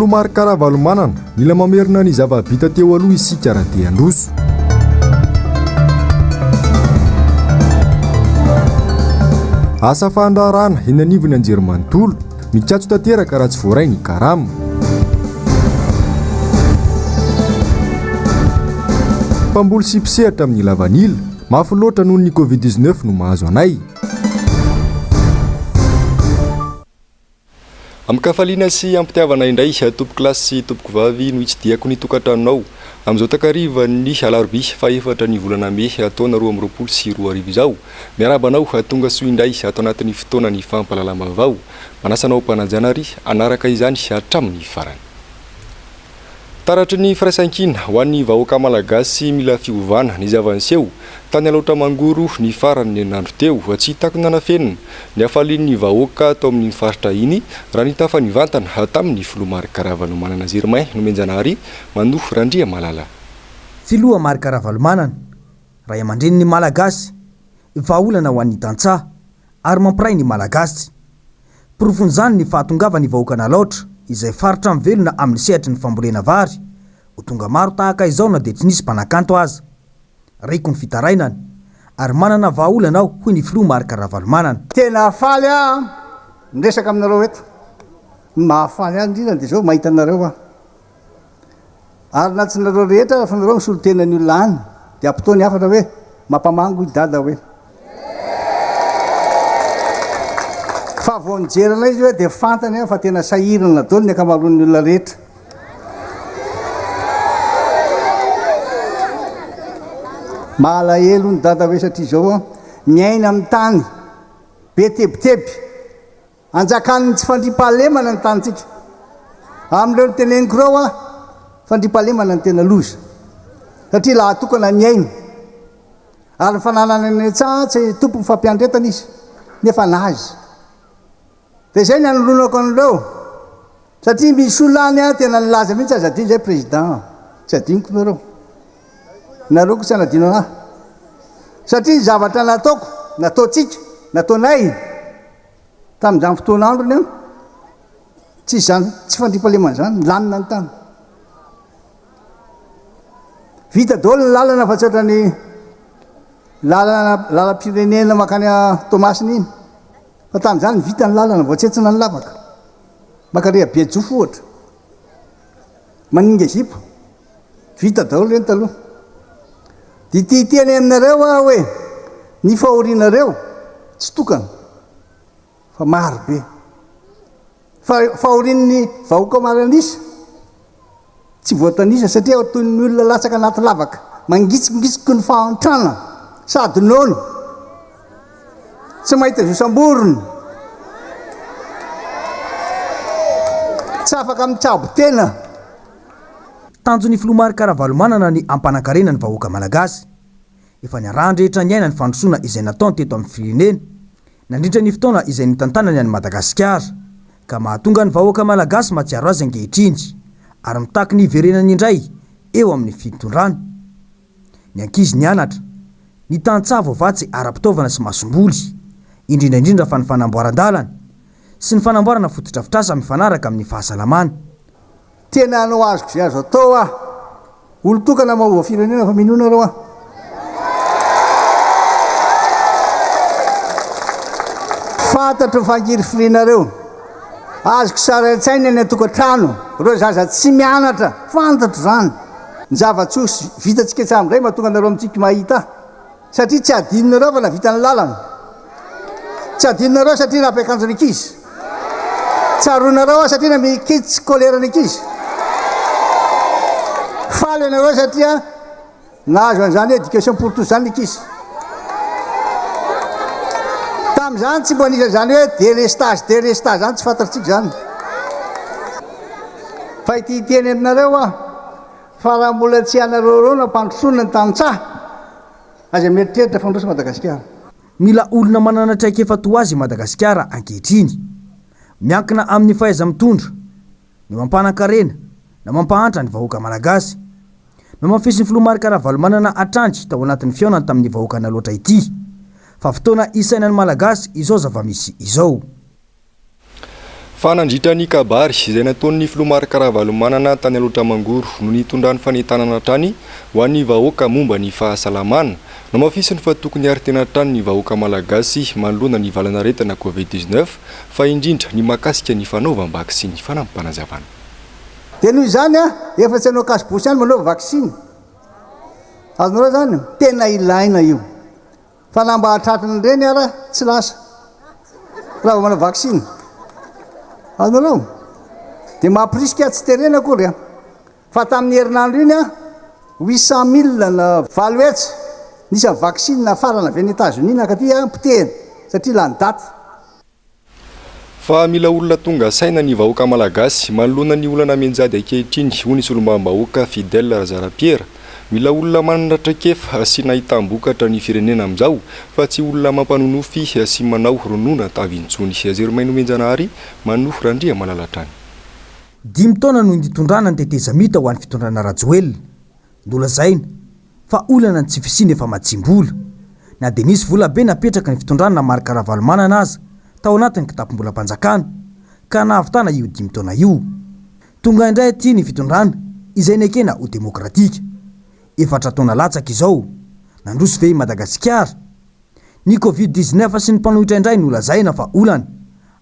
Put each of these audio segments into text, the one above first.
Filomary Karavalomanana mila mamerina ny zava-bita teo aloha isika raha te handroso. Asa fandraharana eny anivony Anjerimanontolo mikatso tanteraka raha tsy voaray ny karama. Mpamboly sy mpisehatra amin'ny lavanila mafy loatra noho ny Covid-19 no mahazo anay. Amin'ny kafaliana sy ampitiavana indray tompoko kilasy sy tompoko vavy no hitsidiako ny tokantranonao amin'izao takariva ny alarobia fa 4 ny volana May taona 2020 sy 2020 izao. Miarabanao tonga soa indray ato anatin'ny fotoana ny fampalalama-vao. Manasanao mpananjana ary anaraka izany hatramin'ny farany. Taratry ny firaisan-kina ho an'ny vahoaka malagasy mila fiovana ny zavanseho tany aloatra mangoro ny farany nandro teo tsy hitako nanafenina ny hafalian'ny vahoaka tao amin'ny faritra iny raha ny tafanivantana tamin'ny Filomary Karavalomanana Zermain no menjanahary manohy Randria Malala. Filomary Karavalomanana ray aman-dreny ny malagasy vahaolana ho an'ny tantsaha ary mampiray ny malagasy. Porofon'izany ny fahatongavany vahoaka nalaotra izay faritra mivelona amin'ny sehatry ny fambolena vary ho tonga maro tahaka izao na dia tsy nisy mpanakanto aza. Raiko ny fitarainany ary manana vahaolana aho hoy ny Filomary Karavalomanana. Tena faly miresaka aminareo eto, mahafaly indrindra dia zao mahita anareo ary na tsy nareo rehetra fa nareo misolo tena ny olona any dia ampitoany hafatra hoe mampamango i dada hoe fa vao nijerana izy hoe dia fantany fa tena sahirana daholo ny ankamaroan'ny olona rehetra. Malahelo ny dada hoe satria zao miaina amin'ny tany be tebiteby anjakany tsy fandrimpahalemana ny tanytsika amin'ireo nyteneniko reo fandrimpahalemana ny tena loza satria laha tokana miaina ary fananana ny tsatsy tompo mifampiandretana izy nefa nazy dia zay ny anolonako an'ireo satria misy olona any tena nilaza mihitsy aza adino zay président tsy adiniko nareo ko tsy anadino anahy satria zavatra nataoko nataotsika nataonay tamin'izany fotoana androny any tsy zany tsy fandrimpahalemana zany lamina ny tany vita daholo ny lalana fa tsy ohatra ny lalam-pirenena makany Tomasina iny fa tamin'izany vita ny lalana voatsetsina ny lavaka makaria be jofo ohatra maninga zipo vita daholo reny taloha dia titeny aminareo hoe ny fahorianareo tsy tokana fa maro be fahorian'ny vahoaka maranisa tsy voatanisa satria toy ny olona latsaka anaty lavaka mangitsikingitsiko ny fahantrana sady nono tsy mahita zosamborony tsy afaka mitsabo tena. Tanjon'ny Filomary Karavalomanana ny ampanankarena ny vahoaka malagasy. Efa niarandrehetra ny aina ny fandrosoana izay nataony teto amin'ny firenena nandritra ny fotoana izay nitantanany any Madagasikara ka mahatonga ny vahoaka malagasy mahatsiaro azy ankehitriny ary mitaky ny iverenany indray eo amin'ny fitondrana. Ny ankizy nianatra, ny tantsaha voavatsy ara-pitaovana sy masomboly, indrindraindrindra fa ny fanamboaran-dalana sy ny fanamboarana fotodrafitrasa mifanaraka amin'ny fahasalamana. Tena anao azoko zay azo atao olo tokana mahova firenena fa minoana reo fantatro fangiry firinareo azoko sara-tsaina ny atokantrano reo zaza tsy mianatra fantatro zany ny zava-tsosy vitatsika etsambray mahatonga nareo amintsika mahita satria tsy adinonareo fa navita ny lalana tsy adinonareo satria nampiakanjony ankizy tsaronareo satria na mikitsy kolerany ankizy faly anareo satria nahazo an'izany éducation pour tous zany ankizy tamin'izany tsy mbo nisy zany hoe délestage zany tsy fantatritsika zany fa ititeny aminareo fa raha mbola tsy anareo reo nampandrosona ny tantsaha aza mieritreritra fandroso Madagasikara. Mila olona manana traika efa to azy Madagasikara ankehitriny miankina amin'ny fahaiza mitondra ny mampanankarena na mampahantra ny vahoaka malagasy no mampisy ny Filomary Karavalomanana atrandry tao anatin'ny fiaonany tamin'ny vahoaka naloatra ity fa fotoana isaina ny malagasy izao zava-misy izao. fanandritrany kabary izay nataon'ny Filomary Karavalomanana tany alotra mangoro no nitondrany fanentanana trany ho an'ny vahoaka momba ny fahasalamana. No mafisiny fa tokony aritena trany ny vahoaka malagasy manoloana ny valanaretana Covid-19 fa indrindra ny makasika ny fanaovam-baky sy ny fanampanazavana. Dia noho izany efa tsy hanao kasibosy any manao vaksiny. Azonareo zany tena ilaina io. Fa lamba atratrany ireny ara tsy lasa. Raha manao vaksiny. Azonareo. Dia mampirisika tsy terena akory. Fa tamin'ny herinandro iny 800,000 na valo hetsy nisy vaksiny nafarana avy any États-Unis nakaty potehiny satria lany daty. Fa mila olona tonga saina ny vahoaka malagasy manoloana ny olana menjady ankehitriny hoy ny solombam-bahoaka Fidèle Razarapiera. Mila olona manana traikefa sy nahitam-bokatra ny firenena amin'izao fa tsy olona mampanonofy sy manao ronoana tavintsony sy azeromaino menjanahary manohy randria malalatrany. 5 taona no nitondrana ny teteza mita ho an'ny fitondrana rajoelina. Nolazaina fa olana ny tsy fisiny efa matsimbola. Na dia nisy vola be napetraka ny fitondrana Mary Karavalomanana aza tao anatin'ny kitapom-bola mpanjakana ka nahavitana io 5 taona io. Tonga indray aty ny fitondrana izay nekena ho demokratika. 4 taona latsaka izao nandroso ve i Madagasikara. Ny Covid-19 sy ny mpanohitra indray nolazaina fa olana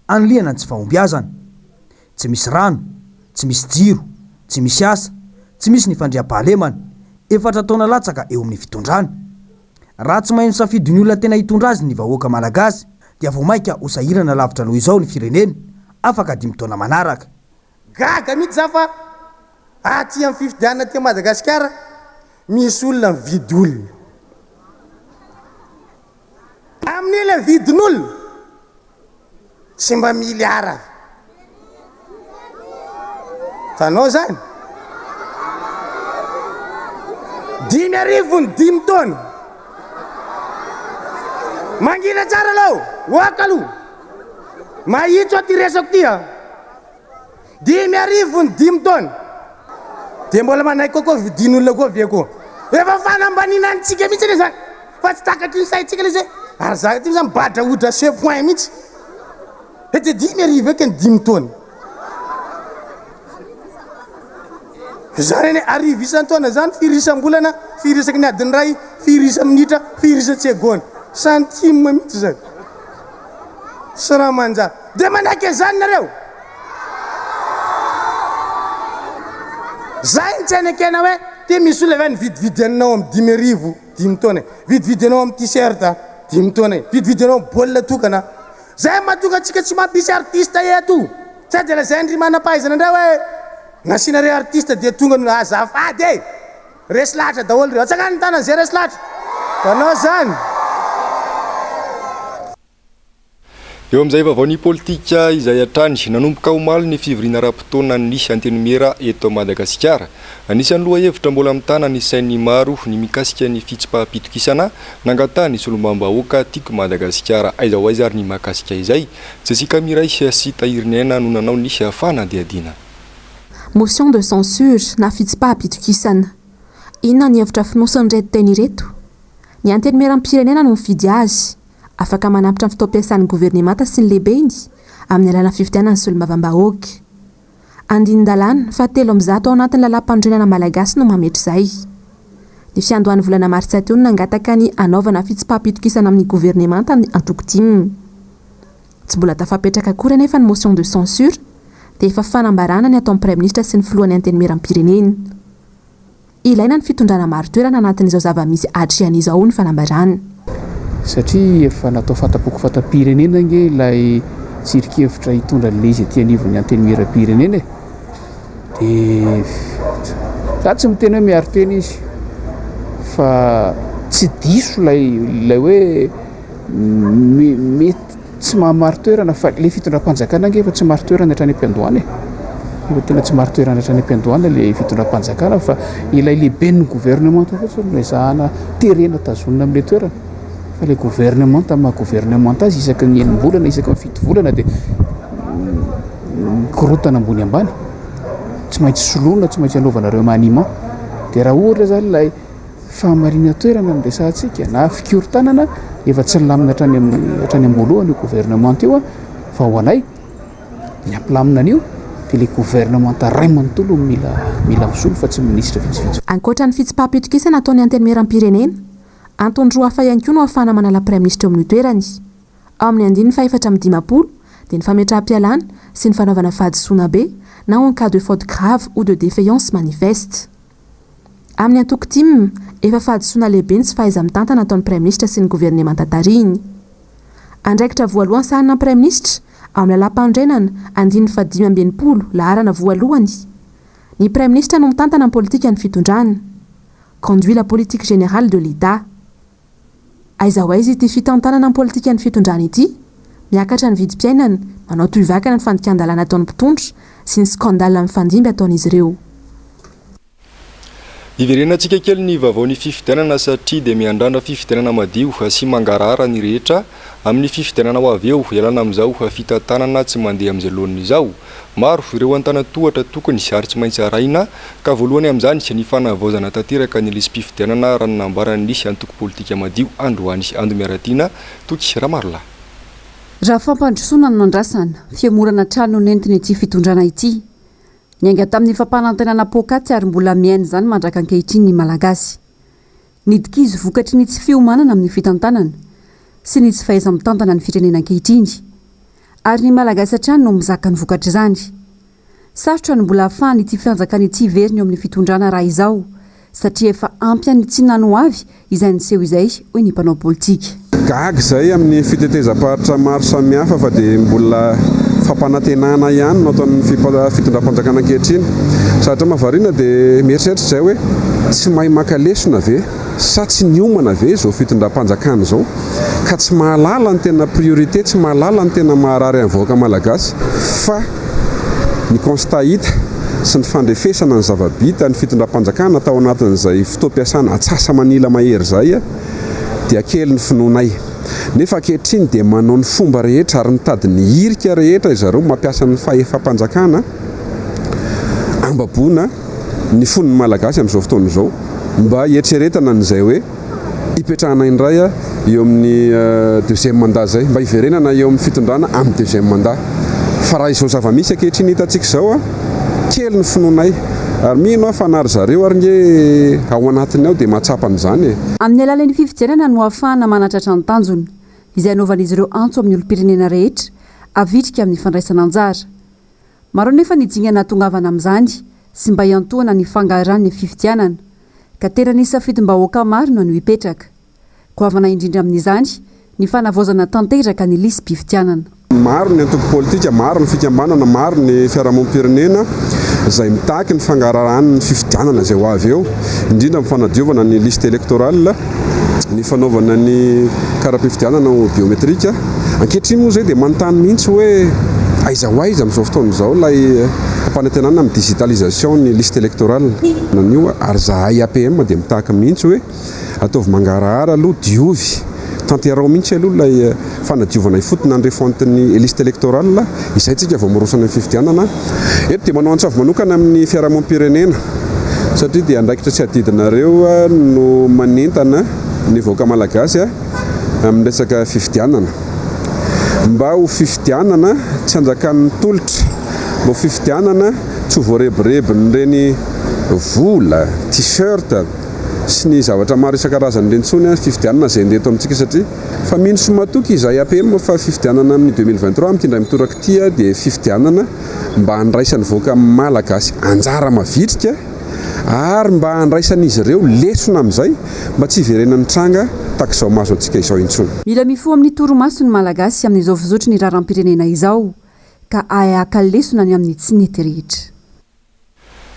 anliana ny tsy fahombiazana. Tsy misy rano, tsy misy jiro, tsy misy asa, tsy misy ny fandriam-pahalemana. 4 taona latsaka eo amin'ny fitondrana. Raha tsy mahay misafidy ny olona tena hitondra azy ny vahoaka malagasy dia vao maika ho sahirana lavitra noho izao ny firenena afaka 5 taona manaraka. Gaga mihitsy za fa aty amin'ny fifidianana aty Madagasikara misy olona mividy olona. Amin'ilay vidin'olona tsy mba miliara. Tanao zany 5,000 taona. Mangina tsara lao, wakalo. Mahitso aty resako ty 5,000 taona. Dia mbola manaiky kokoa vidin'olona koa ve koa. Efa fanambanina antsika mihitsy le zany. Fa tsy takatry ny saitsika le zay. Ary zaka ty zany badra odra ce point mihitsy. Dia 5,000 eky ny 5 taona. Zany ane arivo isan-taona zany firisam-bolana, firisaky ny adiny ray, firisa-minitra, firisa-tsegona. Centime mihitsy zany. Sy raha manja. Dia manaiky zany nareo. Zay tsy anekena hoe ty misy olona ve nividividy anao amin'ny 5,000 5 taona. Vidividy anao amin'ny t-shirt 5 taona. Vidividy anao amin'ny baolina tokana. Zay mahatonga antsika tsy mampisy artiste eto. Sady zay ndry manam-pahaizana indray hoe nasinare artiste dia tonga no azafady resy lahatra daholo reo. Atsakany tanany zay resy lahatra. Tanao zany. Eo amin'izay vaovao ny politika izay hatrany nanomboka omaly ny fivoriana ara-potoana nisy antenimera eto Madagasikara. Anisan'ny loha hevitra mbola mitana ny sainy maro ny mikasika ny fitsipaham-pitokisana nangatany solombam-bahoaka tiako Madagasikara aiza ho aiza ary ny makasika izay. Jessica Miray sy Tahiriny Aina no nanao ny fanadihadiana. Motion de censure na fitsipaham-pitokisana. Inona ny hevitra fonosany reto teny ireto? Ny antenimera-pirenena no mifidy azy. Afaka manapitra ny fitaom-piasan'ny governemanta sy ny lehibeny amin'ny alàna fifidianana sy solombavambahoaka. Andinin-dalàna fa 300 ao anatin'ny lalam-pandrenana malagasy no mametry izay. Ny fiandohan'ny volana maritsa teo no nangataka ny anaovana fitsipaham-pitokisana amin'ny governemanta antoko-timony. Tsy mbola tafapetraka akory anefa ny motion de censure dia efa fanambarana ny ataon'ny praiminisitra sy ny filohan'ny antenimera-pirenena. Ilaina ny fitondrana maro toerana anatin'izao zava-misy hatrehan'izao ny fanambarana. Satria efa natao fatapoko fatam-pirenena nge ilay tsirikevitra hitondra lezy aty anivon'ny antenimera-pirenena. Dia za tsy miteny hoe miaro teny izy fa tsy diso ilay hoe mety tsy mahamaro toerana fa le fitondram-panjakana nge efa tsy maro toerana hatrany am-piandohana. Efa tena tsy maro toerana hatrany am-piandohana le fitondram-panjakana fa ilay lehiben'ny gouvernemanta fotsiny no ezahana terena tazonina amin'ilay toerana. Fa le gouvernemanta maha gouvernemanta azy isaky ny enim-bolana isaky ny 7 volana dia korotana ambony ambany. Tsy maintsy soloina, tsy maintsy anaovanareo maniman. Dia raha ohatra zany ilay fahamarina toerana no resahantsika na fikorontanana efa tsy lamina hatrany am-boalohany io gouvernement io fa ho anay ny ampilamina an'io dia le gouvernement ray manontolo mila misolo fa tsy ministra vitsivitsy. Ankoatra ny fitsipaham-pitokisana ataony antenimieram-pirenena, antony roa hafa ihany koa no ahafahana manala praiminisitra eo amin'ny toerany. Ao amin'ny andiny 450 dia ny fametraha-pialana sy ny fanaovana fahadisoana be na en cas de faute grave ou de défaillance manifeste. Amin'ny antoko tim efa fahadisoana lehibe ny tsy fahaiza-mitantana ataon'ny praiminisitra sy ny gouvernement tatariny. Andraikitra voalohany sahana praiminisitra ao amin'ny lalam-pandrenana 520 laharana voalohany. Ny praiminisitra no mitantana ny politika ny fitondrana. Conduit la politique générale de l'État. Aiza ho aiza ity fitantanana ny politika ny fitondrana ity, miakatra ny vidim-piainana, manao tohivakana ny fandikan-dalàna ataon'ny mpitondra sy ny skandala mifandimby ataon'izy ireo. Iverenantsika kely ny vaovaon'ny fifidianana satria dia miandrandra fifidianana madio sy mangarahara ny rehetra amin'ny fifidianana ho avy eo ialana amin'izao fitantanana tsy mandeha amin'izay lohan'izao. Maro ireo antanatohatra tokony ary tsy maintsy araina ka voalohany amin'izany ny fanavaozana tanteraka ny lisy mpifidianana raha nambarany nisy antoko politika madio androany ando miaratiana toky Ramarla. Raha fampandrosoana no andrasana fiamorana trano nentiny ity fitondrana ity. Niainga tamin'ny fampanantenana pokaty ary mbola miaina izany mandraka ankehitriny ny malagasy. Nidikizy vokatry ny tsy fiomanana amin'ny fitantanana sy ny tsy fahaiza-mitantana ny firenena ankehitriny. Ary ny malagasy hatrany no mizaka ny vokatra izany. Sarotra ny mbola ahafahany ity fianjakana ity veriny eo amin'ny fitondrana raha izao satria efa ampy any tsy nano avy izay niseho izay hoy ny mpanao politika. Gaga izay amin'ny fitetezam-paritra maro samihafa fa dia mbola fampanantenana ihany no ataon'ny fitondram-panjakana ankehitriny. Sarotra mahavariana dia mieritreritra izay hoe tsy mahay maka lesona ve sa tsy niomana ve izao fitondram-panjakana izao ka tsy mahalala ny tena priorité, tsy mahalala ny tena maharary amin'ny vahoaka malagasy fa ny constat hita sy ny fandrefesana ny zava-bita ny fitondram-panjakana atao anatin'izay fotoam-piasana atsasa manila mahery izay dia kely ny finoanay. Nefa ankehitriny dia manao ny fomba rehetra ary mitady ny hirika rehetra izareo mampiasa ny fahefa-panjakana ambaboana ny fon'ny malagasy amin'izao fotoana izao mba hieritreretana n'izay hoe hipetrahana indray eo amin'ny deuxième mandat zay mba hiverenana eo amin'ny fitondrana amin'ny deuxième mandat. Fa raha izao zava-misy ankehitriny hitantsika izao kely ny finoanay ary mino fanary zareo ary nge ao anatiny ao dia mahatsapa an'izany. Amin'ny alalan'ny fifidianana no ahafahana manatratra ny tanjony izay anaovan'izy ireo antso amin'ny olom-pirenena rehetra avitrika amin'ny fandraisana anjara. Maro nefa nijingana tongavana amin'izany sy mba hiantohana ny fangaran'ny fifidianana ka tena nisy safidim-bahoaka maro no hipetraka. Goavana indrindra amin'izany ny fanavaozana tanteraka ny lisy mpifidianana. Maro ny antoko politika, maro ny fikambanana, maro ny fiarahamonimpirenena izay mitaky ny fangarahany ny fifidianana izay ho avy eo, indrindra amin'ny fanadiovana ny liste électorale, ny fanaovana ny kara-pifidianana biometrika. Ankehitriny moa izay dia manontany mihitsy hoe aiza ho aiza amin'izao fotoana izao ilay fampanantenana amin'ny digitalisation ny liste électorale. Nanio ary zahay APM dia mitaky mihitsy hoe ataovy mangarahara aloha diovy tanterao mihitsy aloha ilay fanadiovana ifotony andrefontin'ny liste électorale izay tsika vao mirosana ny fifidianana. Eto dia manao antsavy manokana amin'ny fiarahamonimpirenena satria dia andraikitra tsy adidinareo no manentana ny vahoaka malagasy amin'ny resaka fifidianana. Mba ho fifidianana tsy anjakan'ny tolotra, mba ho fifidianana tsy ho voarebirebiny ireny vola, t-shirt sy ny zavatra maro isan-karazany ireny intsony fifidianana izay ndeto amintsika satria fa mino somatoky izay APM fa fifidianana amin'ny 2023 amin'ity indray mitoraka ity dia fifidianana mba handraisan'ny vahoaka malagasy anjara mavitrika ary mba handraisan'izy ireo lesona amin'izay mba tsy hiverenan'ny tranga takizao maso antsika izao intsony. Mila mifoha amin'ny toromaso ny malagasy amin'izao fizotry ny raharam-pirenena izao ka ahaka lesona ny amin'ny tsy nety rehetra.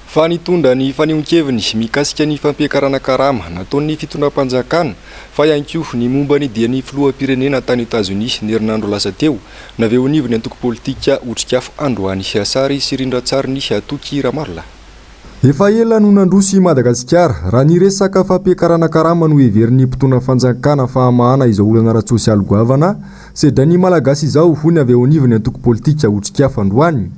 Fa nitondra ny fanehoan-keviny mikasika ny fampiakarana karama nataon'ny fitondram-panjakana fa ihany koa ny momba ny dian'ny filoham-pirenena tany Etazonia ny herinandro lasa teo naveo nivony antoko politika otrikafo androany Siasary sy rindratsary ny Atoky Ramarla. Efa ela no nandroso Madagasikara raha ny resaka fampiakarana karama no heverin'ny mpitondra fanjakana fahamahana izao olana ara-tsosialy goavana sedra ny malagasy izao hony aveo nivony antoko politika otrikafo androany.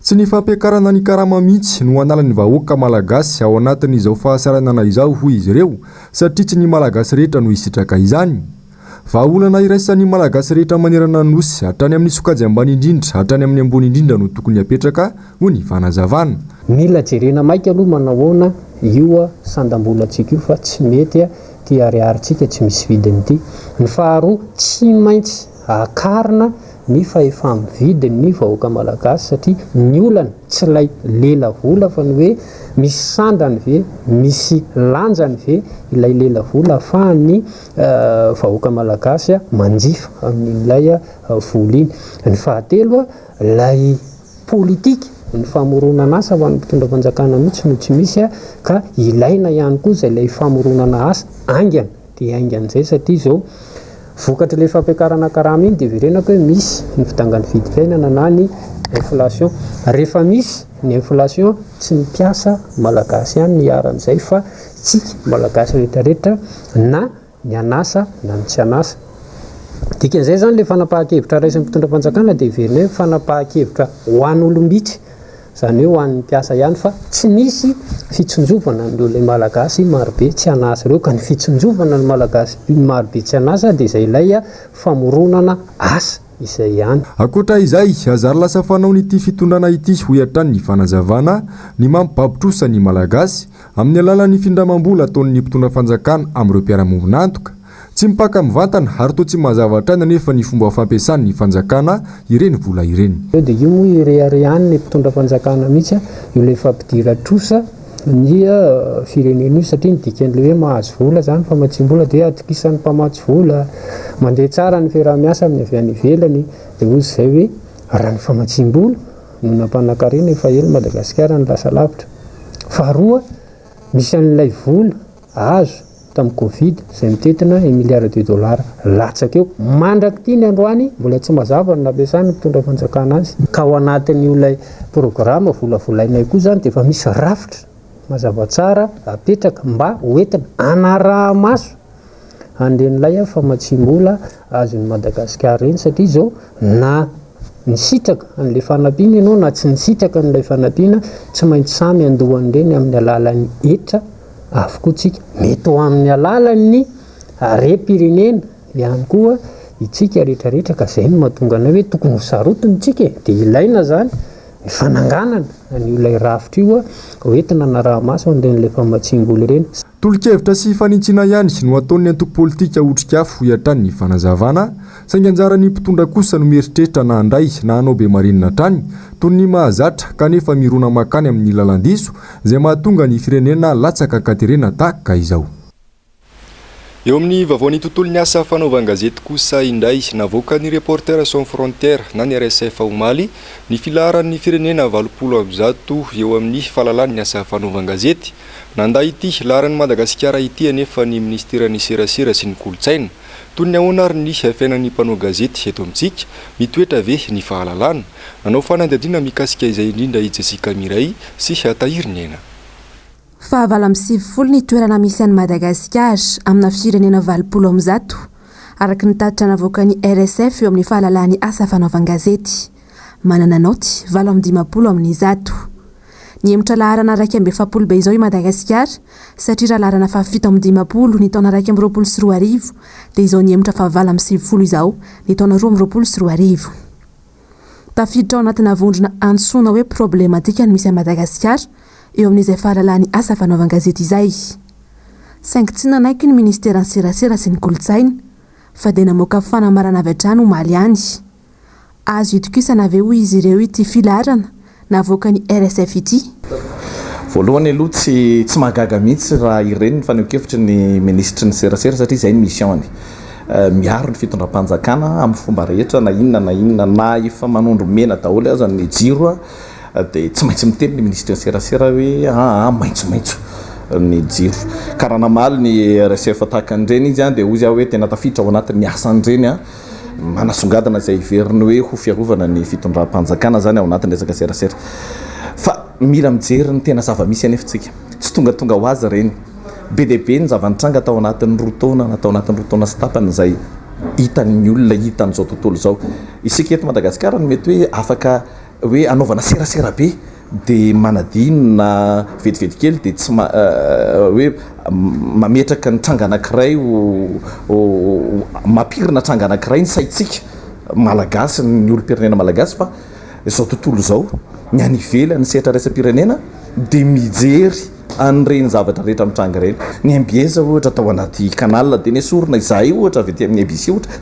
Tsy ny fampiakarana ny karama mihitsy no anala ny vahoaka malagasy ao anatin'izao fahasaranana izao hoy izy ireo satria tsy ny malagasy rehetra no hisitraka izany. vahaolana iraisan'ny malagasy rehetra manerana nosy hatrany amin'ny sokajy ambany indrindra hatrany amin'ny ambony indrindra no tokony hapetraka ho ny fanazavana. Mila jerena maika aloha manahoana io sandam-bolantsika io fa tsy mety ty ariaritsika tsy misy vidiny ity. Ny faharoa tsy maintsy akarina ny fahefa mividiny ny vahoaka malagasy satria ny olana tsy lay lela vola fa ny hoe misy sandrany ve misy lanjany ve ilay lela vola ahafahany vahoaka malagasy manjifa amin'ilay vola iny. Ny fahatelo lay politika ny famoronana asa ho an'ny mpitondra fanjakana mihitsy no tsy misy ka ilaina ihany koa izay ilay famoronana asa aingana dia aingan'izay satria zao vokatra ilay fampiakarana karama iny dia verenako hoe misy ny fidangany vidy fiainana na ny inflation. Rehefa misy ny inflation tsy mipiasa malagasy ihany ny aran'izay fa tsika malagasy rehetrarehetra na ny anasa na ny tsy anasa. Dikan'izay zany ilay fanapahan-kevitra raisin'ny mpitondra fanjakana dia verina hoe fanapahan-kevitra ho an'olom-bitsy zany hoe ho an'ny mpiasa ihany fa tsy misy fitsonjovana n'ireo ilay malagasy marobe tsy anasa ireo ka ny fitsonjovana ny malagasy marobe tsy anasa dia izay ilay famoronana asa izay ihany. Akoatra izay azary lasa fanaon'ity fitondrana ity ho iatran'ny fanazavana ny mampibabotrosa ny malagasy amin'ny alalan'ny findramam-bola ataon'ny mpitondra fanjakana amin'ireo mpiara-monina tsy mipaka mivantana ary toa tsy mazavatra aina nefa ny fomba fampiasan'ny fanjakana ireny vola ireny. Dia io moa ireharehan'ny mpitondra fanjakana mihitsy io ilay fampidira trosa ny firenena io satria ny dikan'ilay hoe mahazo vola zany famatsim-bola dia atokisan'ny mpamatsy vola mandeha tsara ny fiaraha-miasa amin'ny avy any ivelany dia ozy izay hoe raha ny famatsim-bola no nampanankarena efa ela Madagasikara ny lasa lavitra. Faharoa misy an'ilay vola azo tamin'ny Covid izay mitetina $1 milliard latsaka eo mandraka ity ny androany mbola tsy mazava ny nampiasany mpitondra fanjakana azy ka ao anatin'io ilay programa volavolainay koa zany dia efa misy rafitra mazava tsara apetraka mba hoentina anaraha-maso an'ilay famatsim-bola azon'ny Madagasikara eny satria zao na nisitraka an'ilay fanampiana ianao na tsy nisitraka an'ilay fanampiana tsy maintsy samy andohan'ireny amin'ny alalan'ny hetra avokoatsika mety ho amin'ny alalan'ny rem-pirenena ihany koa itsika rehetrarehetra ka izay no mahatonga anay hoe tokony ho sarotiny tsika dia ilaina zany ny fananganana an'ilay rafitra io hoentina anaraha-maso an'ilay famatsim-bola ireny. Tolo-kevitra sy fanintsiana ihany no ataon'ny antoko politika otrik'afo hiatran'ny fanazavana saingy anjarany mpitondra kosa no mieritreritra na handray na hanao be marinina trany toy ny mahazatra kanefa mirona makany amin'ny lalandiso izay mahatonga ny firenena latsaka katerena tahaka izao. Eo amin'ny vaovao tontolon'ny asa fanaovan-gazety kosa indray navoaka ny Reporters sans frontières na ny RSF omaly ny filaharan'ny firenena 20% eo amin'ny fahalalan'ny asa fanaovan-gazety. Nanday ity laharan'ny Madagasikara ity anefa ny ministeran'ny serasera sy ny kolotsaina toy ny ahoana ary ny fiainan'ny mpanao gazety eto amintsika mitoetra ve ny fahalalana. Nanao fanadihadiana mikasika izay indrindra i Jessica Miray sy Tahiry Nena. Fa 27 ny toerana misy an'i Madagasikara amina firenena 20% araka ny tatitra navoaka ny RSF eo amin'ny fahalalan'ny asa fanaovan-gazety. Manana naoty 20 amin'ny zato. Ny emotra laharana 170 be izao i Madagasikara satria raha laharana fa 7 ny taona 2024 dia izao ny emotra fa 20 izao ny taona 2024. Tafiditra ao anatina vondrona antsoina hoe problematika ny misy a Madagasikara eo amin'izay fahalalany asa fanaovan-gazety izay. Saingitsina naiky ny ministeran'ny serasera sy ny kolotsaina fa dia namoaka fanamarana avy hatrany omaly ihany. Azo itokisana avy eo izy ireo ity filaharana navoaka ny RSF ity. Voalohany aloha tsy mahagaga mihitsy raha ireny ny faneho-kevitry ny ministry ny serasera satria izay ny mission-ny. Miaro ny fitondram-panjakana amin'ny fomba rehetra na inona na efa manondro mena daholo aza ny jiro dia tsy maintsy miteny ny ministry ny serasera hoe maitsomaitso ny jiro. Ka raha namaly ny RSF tahaka an'ireny izy dia ozy hoe tena tafiditra ao anatin'ny asan'ireny manasongadana izay iveriny hoe ho fiarovana ny fitondram-panjakana zany ao anatin'ny resaka serasera. Fa mila mijery ny tena zava-misy anefitsika tsy tonga ho azy ireny. Be dia be ny zavanitranga atao anatin'ny roa taona sy tapany izay hitan'ny olona hitan'izao tontolo izao. Isika eto Madagasikara no mety hoe afaka hoe anaovana serasera be dia manadinona vetivety kely dia tsy hoe mametraka ny tranga anankiray mampirina tranga anankiray ny saitsika malagasy ny olo-pirenena malagasy fa izao tontolo izao ny any ivelany sehatra raisam-pirenena dia mijery an'ireny zavatra rehetra amin'ny tranga ireny. Ny ambieza ohatra atao anaty kanala dia ny esorina izahay ohatra avy aty amin'ny abc ohatra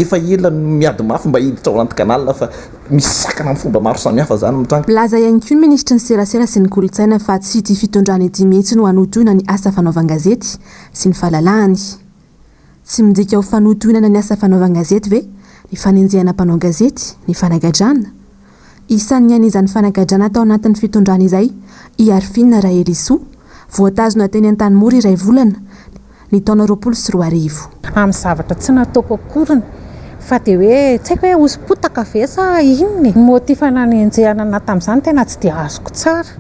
efa ela miady mafy mba hiditra ao anaty kanala fa misy sakana amin'ny fomba maro samihafa zany amin'ny tranga. Laza ihany koa ny ministra ny serasera sy ny kolontsaina fa tsy ity fitondrana ity mihitsy no hanotoina ny asa fanaovan-gazety sy ny fahalalahany. Tsy midika ho fanotoinana ny asa fanaovan-gazety ve ny fanenjehana mpanao gazety ny fanagadrana. Isan'ny an'izany fanagadrana tao anatin'ny fitondrana izay Iarfina Rahelisoa voatazona teny an-tanimory iray volana ny taona 2024. Amin'ny zavatra tsy nataoko akoriny fa dia hoe tsy haiko hoe osipotaka ve sa inony. Ny motif nanenjehana na tamin'izany tena tsy dia azoko tsara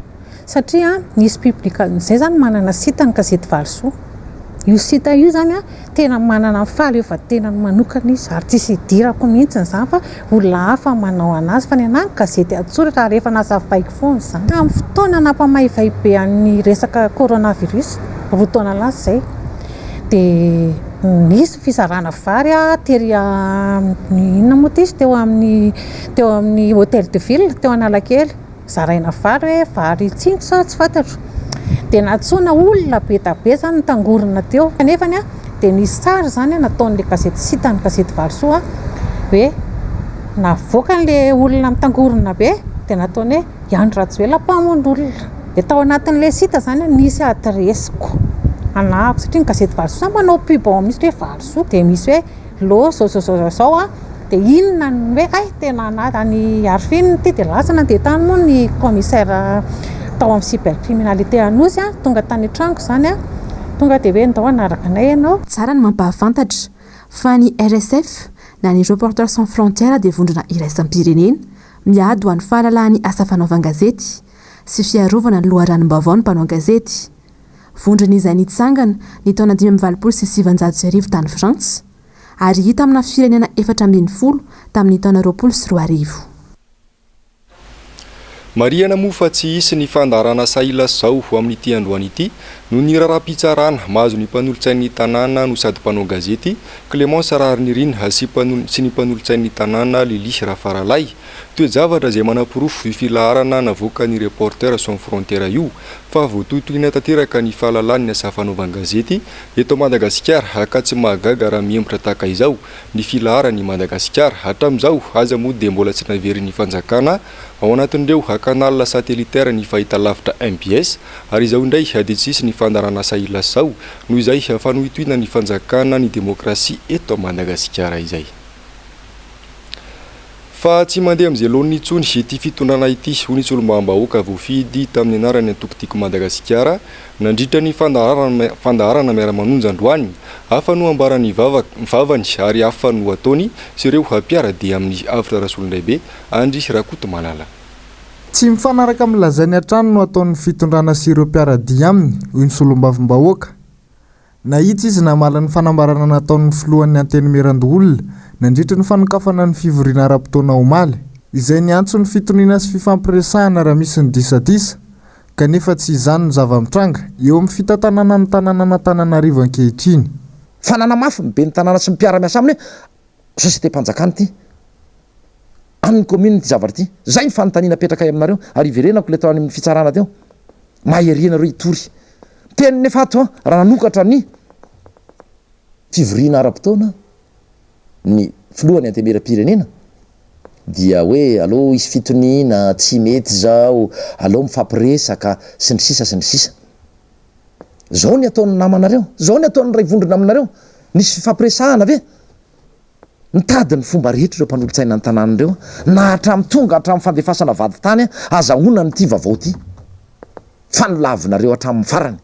satria nisy publikan'izay zany manana sita ny gazety Valosoa. Io sita io zany tena manana faly eo fa tena manokana izy ary tsisy idirako mihitsy zany fa olona hafa manao anazy fa ny anahy gazety atsoratra rehefa nasafaiko foana zany. Amin'ny fotoana nampamaivay be amin'ny resaka coronavirus roa taona lasa zay dia nisy fisarana vary tery inona moa izy teo amin'ny hôtel de ville teo Analakely zaraina vary hoe vary tsinto sa tsy fantatro dia natsoina olona be tabe zany tangorona teo kanefa dia nisy sary zany nataon'le gazety sita ny gazety Valosoa hoe navoaka n'le olona mitangorona be dia nataony hoe Andro Rajoelina mpamoron'olona dia tao anatin'le sita zany nisy adresiko anahako satria ny gazety Valosoa manao pub ao misy hoe Valosoa dia misy hoe lo zao dia inona ny hoe tena any Arfine ty dia lasana dia tany moa ny commissaire tao amin'ny cybercriminalité anosy tonga tany trango zany tonga dia hoe ndao anaraka anay ianao. Tsara ny mampahafantatra fa ny RSF na ny Reporters sans frontières dia vondrona iraisam-pirenena miady ho an'ny fahalalan'ny asa fanaovan-gazety sy fiarovana ny loharanom-baovao ny mpanao gazety. Vondrona izay nitsangana ny taona 2026 tany Frantsa ary hita amina firenena 440 tamin'ny taona 2024. Mariana moa fa tsy hisy ny fandarana saila zao amin'ity androany ity no ny raharaham-pitsarana mahazo ny mpanolotsain'ny tanàna no sady mpanao gazety Clémence Rarinirina sy ny mpanolotsain'ny tanàna Lilisy Rafaralay. Toe-javatra izay manapirofo filaharana navoaka ny Reporters sans frontières io fa voatotoina tanteraka ny fahalalany asa fanaovan-gazety eto Madagasikara ka tsy mahagaga raha miembotra tahaka izao ny filaharany Madagasikara. Hatramin'izao aza moa dia mbola tsy naverin'ny fanjakana ao anatin'ireo kanala satellitaire ny fahitalavitra MBS ary izao indray dia tsisy ny fandarana saila zao noho izay fanohitoina ny fanjakana ny demokrasia eto Madagasikara izay. Fa tsy mandeha amin'izay lohan'ny intsony ity fitondrana ity ho ny solombam-bahoaka voafidy tamin'ny anarany antokotiko Madagasikara nandritra ny fandaharana miara-manonja androany hafa no ambarany vavany ary hafa no ataony sy ireo hampiara-dia amin'ny avitra rasolondraibe Andry Rakotomalala. Tsy mifanaraka amin'ny lazainy hatrany no ataon'ny fitondrana sy ireo mpiara-dia aminy hoy ny solombavim-bahoaka. Nahitsy izy namala ny fanambarana nataon'ny filohan'ny anteny Merandoolona nandritra ny fanokafana ny fivoriana ara-potoana omaly izay niantso ny fitoniana sy fifampiresahana raha misy ny disadisa kanefa tsy izany ny zava-mitranga eo amin'ny fitantanana ny tanàna n'Antananarivo ankehitriny. Fanana mafy be ny tanàna sy mpiara-miasa aminy hoe société mpanjakana ity amin'ny commune ty zavatra ity zay ny fanontaniana petraka aminareo ary iverenako le tao any amin'ny fitsarana teo maheriana reo itory teniny efa ato raha nanokatra ny fivoriana ara-potoana ny filohany antemeram-pirenena dia hoe allo isy fitoniana tsy mety zao allo mifampiresaka sy ny sisa zao ny ataon'ny namanareo zao ny ataon'ny ray vondrona aminareo nisy fifampiresahana ve mitady ny fomba rehetra ireo mpanolotsaina ny tanànareo na hatramin'ny tonga hatramin'ny fandefasana vady tany azahoana nyity vaovao ty fanolavinareo hatramin'ny farany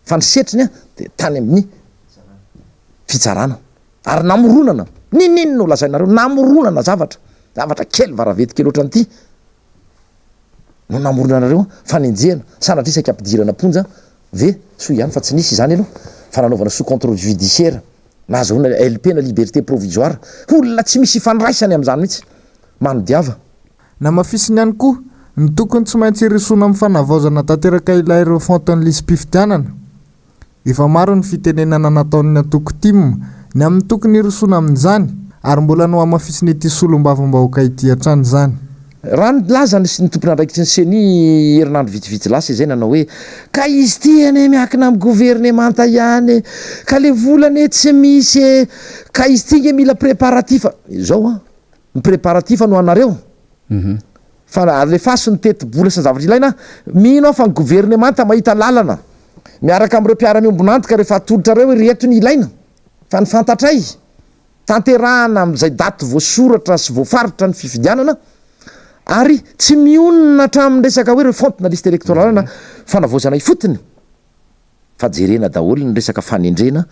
fa ny setriny dia tany amin'ny fitsarana ary namoronana nininy no lazainareo namoronana zavatra kely varavety kely oatra n'ity no namoronanareo fanenjehana sanatrisaka ampidirana ponja ve so ihany fa tsy nisy izany aloha fa nanaovana sous contrôle judiciaire nahazoana LP na liberté provisoire olona tsy misy fanraisany amin'izany mihitsy manodiava. Na mafisiny ihany koa ny tokony tsy maintsy irisoana amin'ny fanavaozana tanteraka ilay ireo fontin'ny lisym-pifidianana. Efa maro ny fitenenana nataon'ny antoko tim ny amin'ny tokony irisoana amin'izany ary mbola no amafisiny ity solom-bavim-bahoaka ity hatrany izany. Raha nilazany sy ny tompona andraikitry ny seni herinandro vitsivitsy lasa izay nanao hoe ka izy ty ane miakina amin'ny gouvernemanta ihany ka le volane tsy misy ka izy ty nge mila préparatifa izao ny préparatifa no anareo fa alefaso ny teti-bola sy ny zavatra ilaina mino fa ny gouvernemanta mahita lalana miaraka amin'ireo mpiara-miombonantika rehefa atolotra reo reto ny ilaina fa ny fantatray tanterahana amin'izay daty voasoratra sy voafaritra ny fifidianana ary tsy mionona hatramin'ny resaka hoe reo fontina liste électorale fanavaozana ifotony fa jerena daholo ny resaka fanendrena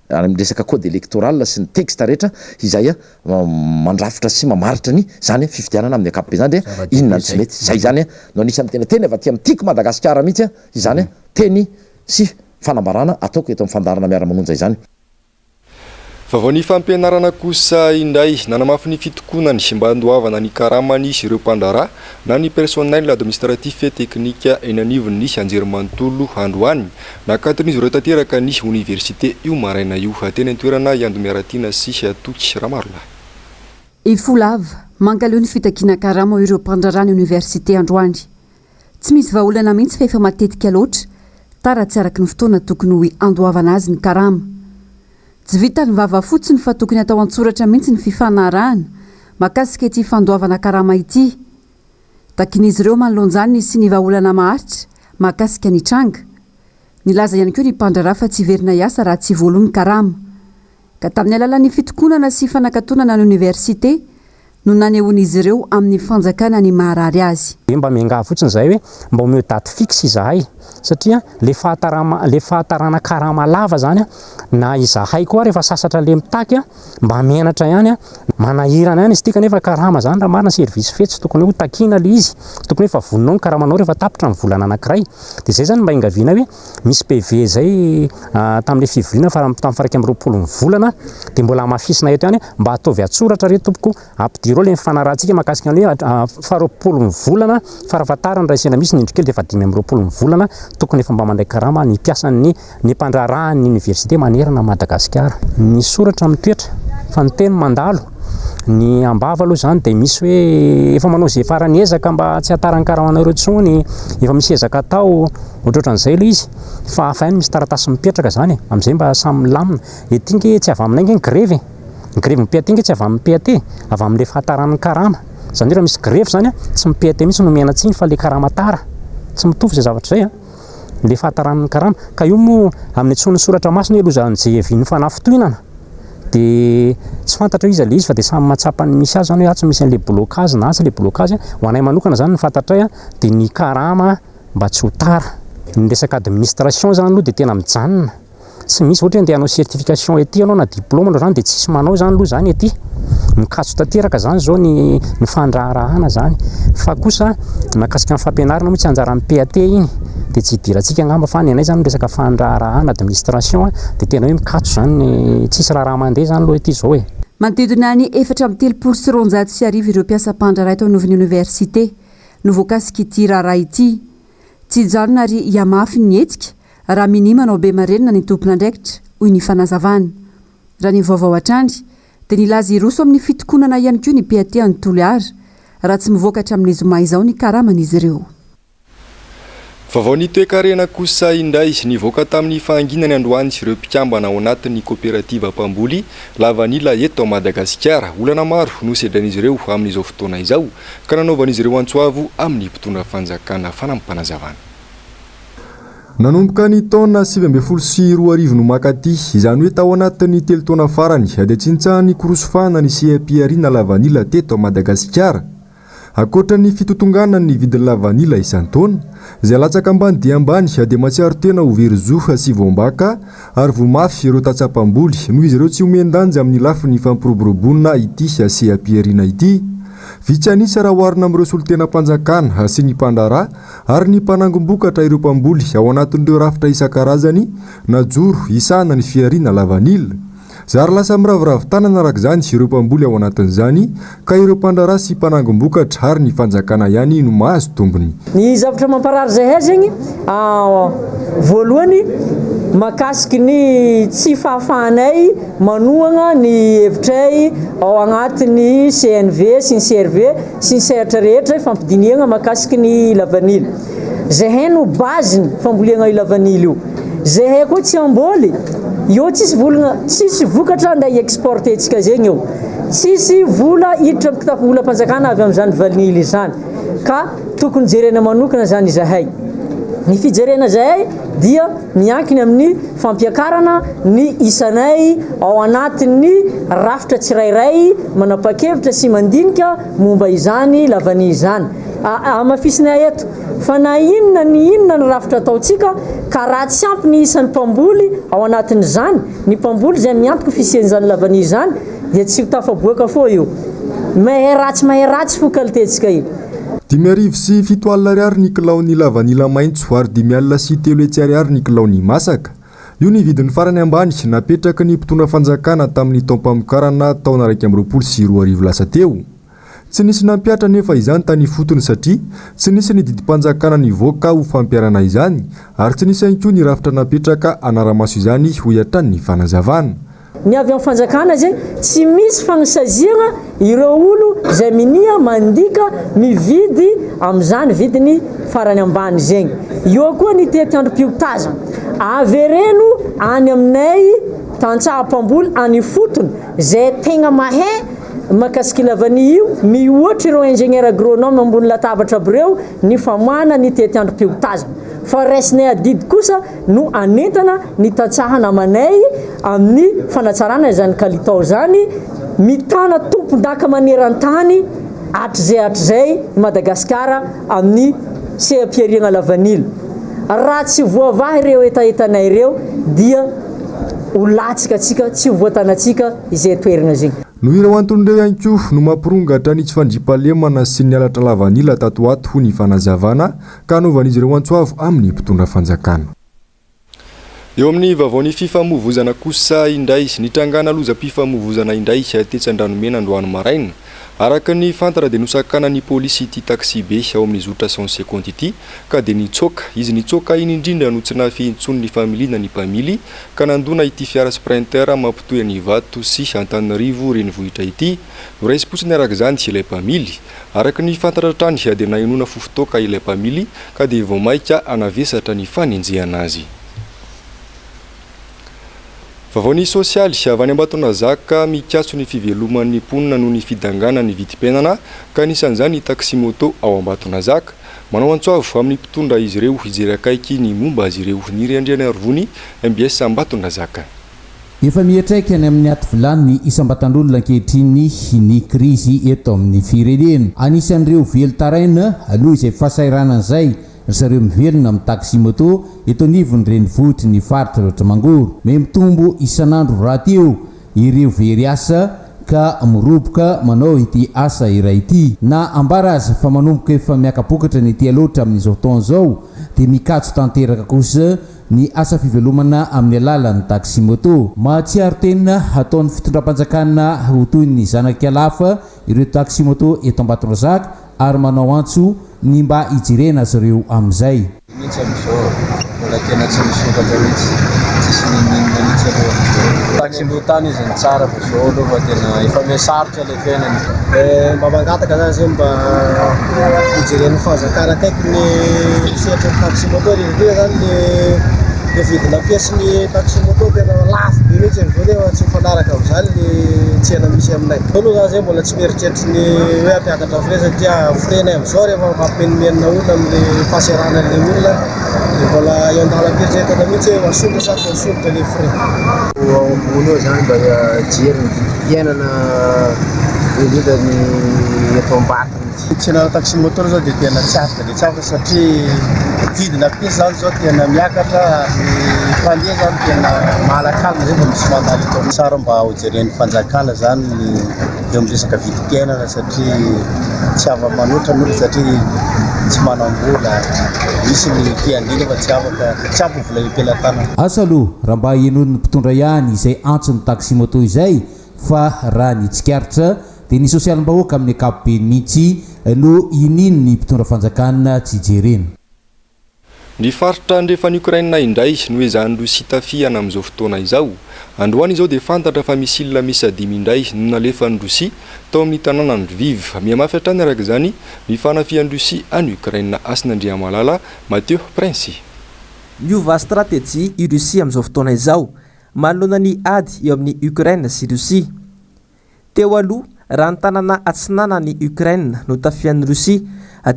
amin'ny resaka code électoral sy ny texte rehetra izay mandrafitra sy mamaritra ny zany fifidianana amin'ny ankapobeny zany inona ny tsy mety zay zany no anisan'ny tena teny avy aty amin'ny tiako Madagasikara mihitsy izany teny sy fanambarana ataoko eto amin'ny fandarana miara-manonja izany. Vao ny fampianarana kosa indray nanamafy ny fitokonany sy mba handoavana ny karamany sy ireo mpandrara na ny personnel administratif et technique eny anivon'ny nisy anjerimanontolo androany nakatin'izy ireo tanteraka nisy université io maraina io teny an-toerana Iandomiaratina sy Atoky Ramarona. Ifolava mankaleo ny fitakiana karama ireo mpandrara ny université androany. Tsy misy vahaolana mihitsy fa efa matetika loatra tara tsy araky ny fotoana tokony ho andoavana azy ny karama. Tsy vita ny vava fotsiny fa tokony atao an-tsoratra mihitsy ny fifanarahana makasika ity fandoavana karama ity. Takin'izy ireo manoloanjany sy ny vahaolana maharitra makasika ny tranga. Nilaza ihany koa ny mpandrara fa tsy verina hiasa raha tsy voaloha ny karama. Ka tamin'ny alalan'ny fitokonana sy fanakatonana ny université no nanehoan'izy ireo amin'ny fanjakana ny maharary azy. Mba mianga fotsiny zay hoe mba omeo daty fixe izahay satria le fahatarana karama lava zany na izahay koa rehefa sasatra le mitaky mba menatra ihany manahirana ihany izy tika nefa karama zany raha marina service fetsy tokony ho takina le izy tokony efa voninao ny karamanao rehefa tapitra ny volana anankiray dia zay zany mba ingaviana hoe misy PV zay tamin'le fivoriana tamin'ny faraka amin'ny 20 volana dia mbola mafisina eto ihany mba ataovy atsoratra re tompoko ampidirao le mifanarahantsika makasika ny hoe 20 volana farafatarany raha isena misy nindrokely dia efa 20 volana tokony efa mba mandray karama ny mpiasan'ny mpandrarahany université manerana Madagasikara. Ny soratra mitoetra fa ny teny mandalo ny ambava aloha zany dia misy hoe efa manao zay farany ezaka mba tsy hataran'ny karamanareo tsony efa misy ezaka atao ohatrohatran'izay aloha izy fa afa ihany misy taratasy mipetraka zany amin'izay mba samy milamina ety nge tsy avy aminay nge ny grevy grevy mipety nge tsy avy amin'ny PAT avy amin'le fahataran'ny karama zany raha misy grevy zany tsy mipety mihitsy no miaina tsiny fa le karama tara tsy mitovy zay zavatra zay le fahataran'ny karama ka io moa amin'ny tsony soratra masina hoe lozan'ny JV-ny fanafitohinana dia tsy fantatra izy le izy fa dia samy matsapany misy azy zany hoe tsy misy an'le blocage na tsy le blocage ho anay manokana zany ny fantatray dia ny karama mba tsy ho tara ny resaka administration zany aloha dia tena mijanona tsy misy ohatra hoe andeha hanao certification ety anao na diplôme zany dia tsisy manao zany aloha zany ety mikatso tanteraka zany zao ny fandraharahana zany fa kosa makasika ny fampianarana moa tsy anjaran'ny PAT iny dia tsy hidirantsika angamba fa ny anay zany resaka fandraharahana administration dia tena hoe mikatso zany tsisy raha mandeha zany aloha ety zao Manodidina ny 430 ireo mpiasa mpandrara eto anivon'ny université no voakasika ity raharaha ity tsy hijalona ary hiamafy ny hetsika raha minimanao be marenina ny tompona andraikitra hoy ny fanazavany. Raha ny vaovao hatrandry dia nilaza iroso amin'ny fitokonana ihany koa ny PAT ny Toliara raha tsy mivoakatra amin'ny zoma izao ny karaman'izy ireo. Vavao ny toe-karena kosa indray nivoaka tamin'ny fahanginany androany sy ireo mpikambana ao anatin'ny kooperativa mpamboly lavanila eto Madagasikara. Olana maro no sedran'izy ireo amin'izao fotoana izao ka nanaovan'izy ireo antsoavo amin'ny mpitondra fanjakana fanampanazavana. Nanomboka ny taona 2024 no makaty izany hoe tao anatin'ny 3 taona farany dia tsintsahany korosofana ny CEP Arina lavanila teto Madagasikara. Akoatra ny fitotongana ny vidiny lavanila isan-taona izay latsaka ambany dia ambany dia matsiaro tena ho verizoka sy voambaka ary vomafy ireo tatsapamboly noho izy ireo tsy omendanja amin'ny lafiny fampiroboroboana ity CEP Arina ity. Vitsy anisa raha oharina amin'ireo solon-tena mpanjakana sy ny mpandrara ary ny mpanangom-bokatra ireo mpamboly ao anatin'ireo rafitra isan-karazany na joro isana ny fiarina lavanila. Zary lasa miraviravin-tanana araka izany sy ireo mpamboly ao anatin'izany ka ireo mpandrara sy mpanangom-bokatra ary ny fanjakana ihany no mahazo tombony. Ny zavatra mamparary zahay zegny voalohany makasiky ny tsy fahafahanay manohagna ny hevitray ao agnatin'ny CNV sy ny CRV sy ny sehatra rehetra fampidiniagna makasiky ny lavanily. Zahay no baziny fambolena io lavanily io. Zahay koa tsy amboly io tsisy vokatra andeha exportentsika zegny io. Tsisy vola hiditra amin'ny kitapo vola mpanjakana avy amin'izany vanily izany ka tokony jerena manokana zany zahay. Ny fijerena zahay dia miankina amin'ny fampiakarana ny isanay ao anatin'ny rafitra tsirairay manapa-kevitra sy mandinika momba izany lavany izany. Amafisinay eto fa na inona ny rafitra ataotsika ka raha tsy ampy ny isan'ny mpamboly ao anatin'izany, ny mpamboly zay miantoka fisian'izany lavany izany dia tsy tafaboaka fo io. Mahay ratsy fo kalitentsika io. 5,7 ariary ny kilaony lavanila maintso ary 5,3 ariary ny kilaony masaka. Io ny vidin'ny farany ambany napetraka ny mpitondra fanjakana tamin'ny taompamokarana taona 2022 lasa teo. Tsy nisy nampiatra nefa izany tany fotony satria tsy nisy ny didimpanjakana nivoaka ho fampiarana izany ary tsy nisy ihany koa ny rafitra napetraka anaramaso izany ho iatran'ny fanazavana. Ny avy amin'ny fanjakana zay tsy misy fagnasaziana ireo olo zay minia mandika mividy amin'izany vidiny farany ambany zegny. Io koa ny tetiandrom-piotazana avereno any aminay tantsaha mpamboly any fotony zay tegna mahay makasiky lavany io mihoatra ireo ingénieur agronome ambony latabatra aby reo ny famoahana ny tetiandrom-piotazana. Fa raisinay adidy kosa no anentana ny tantsaha namanay amin'ny fanatsarana izany kalitao zany mitana tompon-daka maneran-tany atrizay Madagasikara amin'ny seha-piariana lavanily. Raha tsy voavahy ireo etaetanay ireo dia ho latsika atsika tsy ho voatanatsika izay toerana zegny. No ireo antony ireo ihany koa no mampirongatra ny tsy fandriampahalemana sy ny alatra lavanila tato ato ho ny fanazavana ka anaovan'izy ireo antsoavo amin'ny mpitondra fanjakana. Eo amin'ny vavaon'ny fifamoivozana kosa indray nitrangana lozam-pifamoivozana indray tetsan-dranomena androany maraina. Araka ny fantara dia nosakana ny polisy ity taxi be ao amin'ny zotra 150 ity ka dia nitsoka izy nitsoka iny indrindra no tsy nahafehintsony ny familiana ny mpamily ka nandona ity fiara sprinter mampitoy ny vato sy Antananarivo renivohitra ity noraisy-potsiny araka izany sy ilay mpamily. Araka ny fantara trany dia nahinona fofotoka ilay mpamily ka dia vao maika anavesatra ny fanenjehana azy. Vavaony sosialy avy any Ambatonazaka mikatso ny fiveloman'ny mponina noho ny fidangana ny vidim-piainana ka anisan'izany ny taxi moto ao Ambatonazaka. Manao antsoavo amin'ny mpitondra izy ireo hijery akaiky ny momba azy ireo ny Riandriana Arvony MBS Ambatonazaka. Efa mihatraika any amin'ny aty vilany ny isam-batan'olona ankehitriny ny krizy eto amin'ny firenena. Anisan'ireo velotaraina aloha izay fahasahiranana izay zareo mivelona amin'ny taxi moto eto anivony renivohitry ny faritra loatra mangoro. Mitombo isan'andro raha teo ireo very asa ka miroboka manao ity asa iray ity. Na ambara azy fa manomboka efa miakapokatra ny ity aloatra amin'izao taona izao dia mikatso tanteraka kosa ny asa fivelomana amin'ny alalan'ny taxi moto. Mahatsiaro tena ataon'ny fitondram-panjakana ho toy ny zanakialafa ireo taxi moto eto Ambatonazaka ary manao antso ny mba hijirena azy ireo amin'izay. Mihitsy amin'izao mbola tena tsy misokatra mihitsy tsisy ninina mihitsy aloha. Taxi motany izy ny tsara fa izao aloha tena efa mihasarotra ilay fiainany. Mba mangataka zany zay mba hijerena fanjakana akaiky ny sehatra ny taxi moto rehetra zany le vidina pièce ny taxi moto tena lafo be mihitsy amin'izao nefa tsy mifanaraka amin'izany le tsena misy aminay. Aloha zany zay mbola tsy mieritreritry ny hoe ampiakatra frais satria frenay amin'izao rehefa mampimenomenona olona amin'ny fahasahiranan'ilay olona dia mbola eo an-dalam-pieritretana mihitsy hoe masolika sa tsy masolika le frais. Ambony eo zany mba jery ny vidim-piainana indrindra ny eto am-bato mihitsy. Tsena taxi moto zao dia tena tsy afaka dia tsy afaka satria vidina pièce zany zao tena miakatra ny mpandeha zany tena mahalakala zay mba misy mandalo eto. Tsara mba ho jeren'ny fanjakana zany eo amin'ny resaka vidim-piainana satria tsy ava-manoatra n'olo satria tsy manam-bola misy ny tiandiny fa tsy afaka vola ipelatanana. Asa aloha raha mba henon'ny mpitondra ihany izay antsony taxi moto izay fa raha ny tsikaritra dia ny sosialim-bahoaka amin'ny ankapobeny mihitsy no inino ny mpitondra fanjakana tsy jerena. Ny faritra andrefa ny Ukraine indray no ezahany Rosia tafiana amin'izao fotoana izao. Androany izao dia fantatra fa misy ilona misy 5 indray no nalefan'ny Rosia tao amin'ny tanàna ny Lviv. Mihamafy hatrany araka izany ny fanafian'ny Rosia any Ukraine Asin'Andriamalala Mateo Prince. Miova stratégie i Rosia amin'izao fotoana izao manoloana ny ady eo amin'ny Ukraine sy Rosia. Teo aloha raha ny tanàna atsinana ny Ukraine no tafian'ny Rosia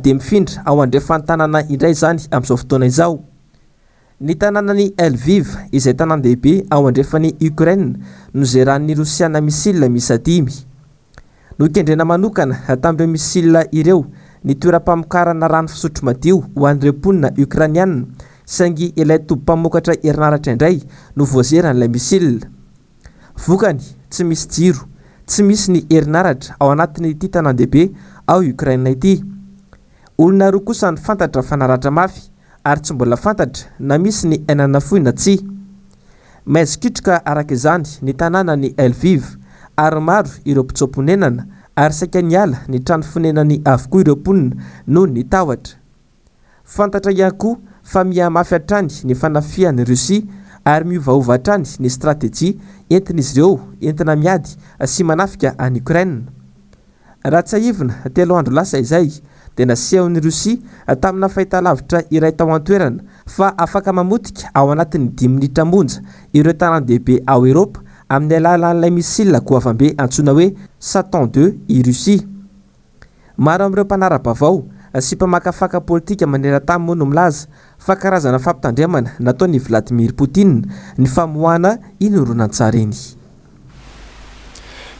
dia mifindra ao andrefan'ny tanàna indray zany amin'izao fotoana izao. Ny tanàna ny Lviv izay tanan-dehibe ao andrefan'ny Ukraine no zeran'ny Rosiana misila misy 5. Nokendrena manokana tamin'ireo misila ireo ny toeram-pamokarana rano fisotro madio ho an'ireo mponina Ukrainiana saingy ilay tobi-pamokatra herinaratra indray no voazeran'ilay misila. Vokany tsy misy jiro, tsy misy ny herinaratra ao anatin'ity tanan-dehibe ao Ukraine ity. Olona roa kosa ny fantatra fa naratra mafy ary tsy mbola fantatra na misy ny ainana fohy na tsy. Maizikitroka araka izany ny tanàna ny Lviv ary maro ireo mpitsaom-ponenana ary saika niala ny trano fonenany avokoa ireo mponina noho ny tahotra. Fantatra ihany koa fa mihamafy hatrany ny fanafian'ny Rosia ary miovaova hatrany ny stratégie entin'izy ireo entina miady sy manafika any Ukraine. Raha tsy ahivina 3 andro lasa izay dia nasehon'ny Rosia tamina fahitalavitra iray tao an-toerana fa afaka mamotika ao anatin'ny 10 minitra monja ireo tanan-dehibe ao Eropa amin'ny alalan'ilay misila goavambe antsoina hoe Satan 2 i Rosia. Maro amin'ireo mpanara-bavao sy mpamakafaka politika maneran-tany moa no milaza fa karazana fampitandremana nataon'i Vladimir Poutine ny famoahana iny horonan-tsara iny.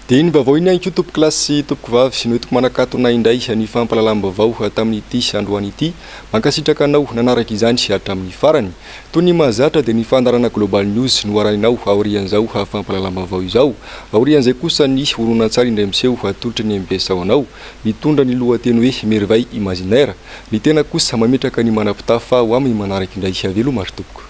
Dia iny vaovao iny ihany koa tompoko lasy sy tompoko vavy no entiko manakatona indray ny fampalalam-baovao tamin'ity androany ity mankasitraka anao nanaraka izany hatramin'ny farany. Toy ny mahazatra dia ny fandarana Global News no arahinao aorian'izao fampalalam-baovao izao. Aorian'izay kosa ny horonan-tsara indray miseho atolotra ny MBS ao anao mitondra ny lohateny hoe Merveille Imaginaire. Ny tena kosa mametraka ny manapitafa ho amin'ny manaraka indray velomary tompoko.